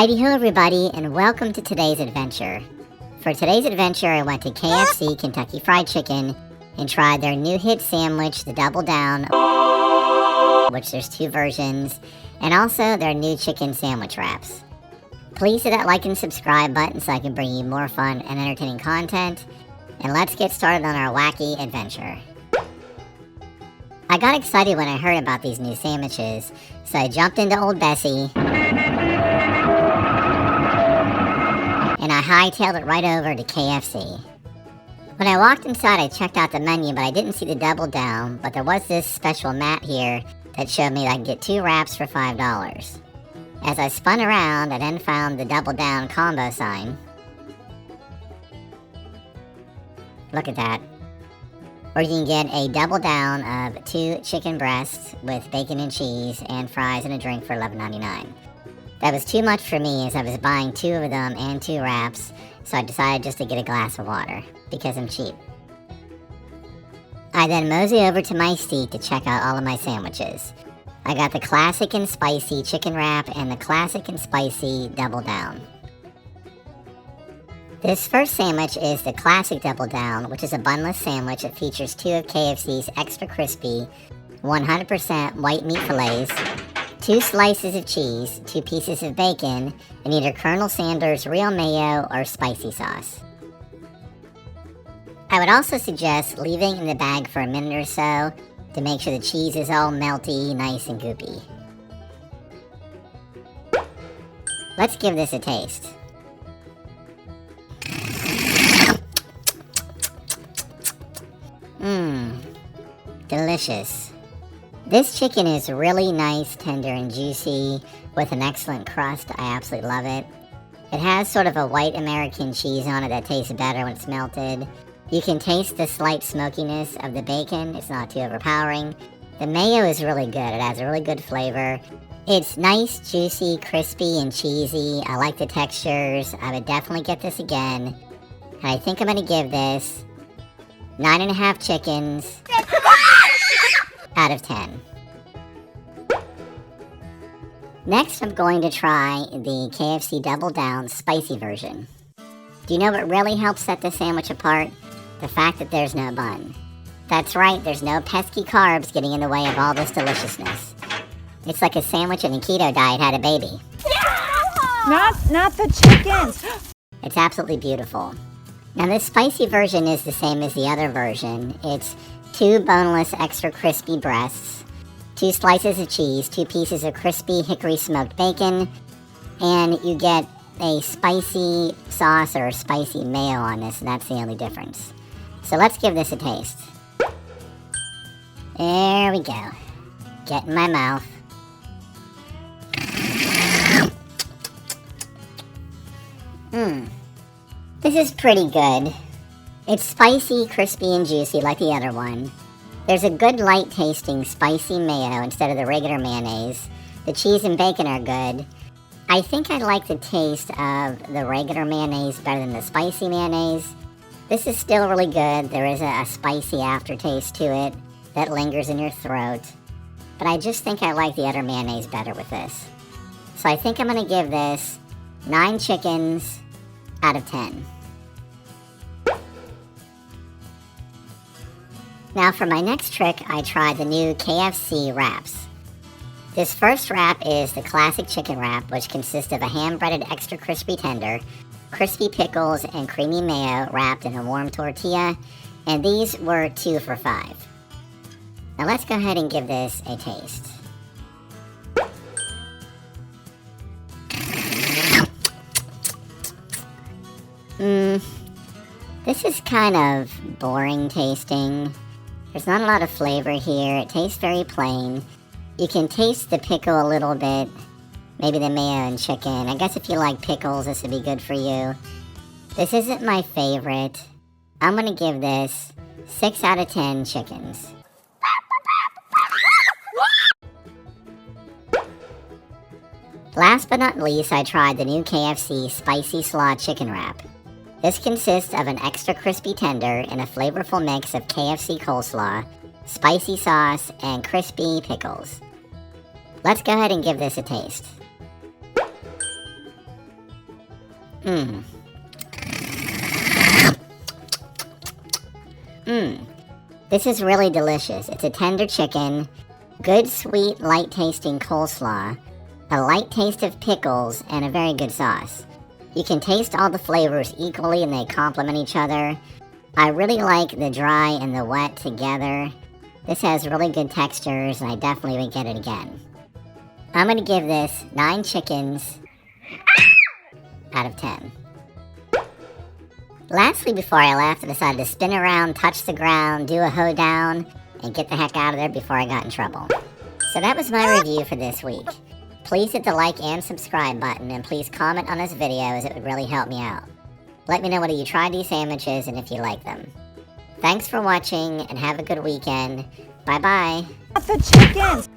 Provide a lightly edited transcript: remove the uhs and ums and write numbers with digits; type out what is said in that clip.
Hi-ho everybody, and welcome to today's adventure. For today's adventure, I went to KFC, Kentucky Fried Chicken, and tried their new hit sandwich, the Double Down, which there's 2 versions, and also their new chicken sandwich wraps. Please hit that like and subscribe button so I can bring you more fun and entertaining content, and let's get started on our wacky adventure. I got excited when I heard about these new sandwiches, so I jumped into Old Bessie, and I hightailed it right over to KFC. When I walked inside, I checked out the menu, but I didn't see the Double Down, but there was this special map here that showed me that I could get 2 wraps for $5. As I spun around, I then found the Double Down combo sign. Look at that. Or you can get a Double Down of 2 chicken breasts with bacon and cheese and fries and a drink for $11.99. That was too much for me as I was buying 2 of them and 2 wraps, so I decided just to get a glass of water, because I'm cheap. I then mosey over to my seat to check out all of my sandwiches. I got the classic and spicy chicken wrap and the classic and spicy Double Down. This first sandwich is the classic Double Down, which is a bunless sandwich that features 2 of KFC's extra crispy, 100% white meat fillets, 2 slices of cheese, 2 pieces of bacon, and either Colonel Sanders real mayo or spicy sauce. I would also suggest leaving it in the bag for a minute or so to make sure the cheese is all melty, nice and goopy. Let's give this a taste. Delicious. This chicken is really nice, tender, and juicy, with an excellent crust. I absolutely love it. It has sort of a white American cheese on it that tastes better when it's melted. You can taste the slight smokiness of the bacon. It's not too overpowering. The mayo is really good. It has a really good flavor. It's nice, juicy, crispy, and cheesy. I like the textures. I would definitely get this again. And I think I'm going to give this 9.5 chickens out of 10. Next, I'm going to try the KFC Double Down spicy version. Do you know what really helps set this sandwich apart? The fact that there's no bun. That's right, there's no pesky carbs getting in the way of all this deliciousness. It's like a sandwich in a keto diet had a baby. Not the chickens! It's absolutely beautiful. Now this spicy version is the same as the other version. It's 2 boneless extra crispy breasts, 2 slices of cheese, 2 pieces of crispy hickory smoked bacon, and you get a spicy sauce or spicy mayo on this, and that's the only difference. So let's give this a taste. There we go. Get in my mouth. This is pretty good. It's spicy, crispy, and juicy like the other one. There's a good light tasting spicy mayo instead of the regular mayonnaise. The cheese and bacon are good. I think I like the taste of the regular mayonnaise better than the spicy mayonnaise. This is still really good. There is a spicy aftertaste to it that lingers in your throat. But I just think I like the other mayonnaise better with this. So I think I'm going to give this 9 chickens out of 10. Now for my next trick, I tried the new KFC wraps. This first wrap is the classic chicken wrap, which consists of a hand-breaded extra crispy tender, crispy pickles, and creamy mayo wrapped in a warm tortilla, and these were 2 for $5. Now let's go ahead and give this a taste. This is kind of boring tasting. There's not a lot of flavor here. It tastes very plain. You can taste the pickle a little bit, maybe the mayo and chicken. I guess if you like pickles, this would be good for you. This isn't my favorite. I'm going to give this 6 out of 10 chickens. Last but not least, I tried the new KFC Spicy Slaw Chicken Wrap. This consists of an extra crispy tender and a flavorful mix of KFC coleslaw, spicy sauce, and crispy pickles. Let's go ahead and give this a taste. This is really delicious. It's a tender chicken, good sweet light tasting coleslaw, a light taste of pickles, and a very good sauce. You can taste all the flavors equally and they complement each other. I really like the dry and the wet together. This has really good textures and I definitely would get it again. I'm going to give this 9 chickens out of 10. Lastly, before I left, I decided to spin around, touch the ground, do a hoedown, and get the heck out of there before I got in trouble. So that was my review for this week. Please hit the like and subscribe button, and please comment on this video as it would really help me out. Let me know whether you tried these sandwiches and if you like them. Thanks for watching, and have a good weekend. Bye-bye. Not the chickens!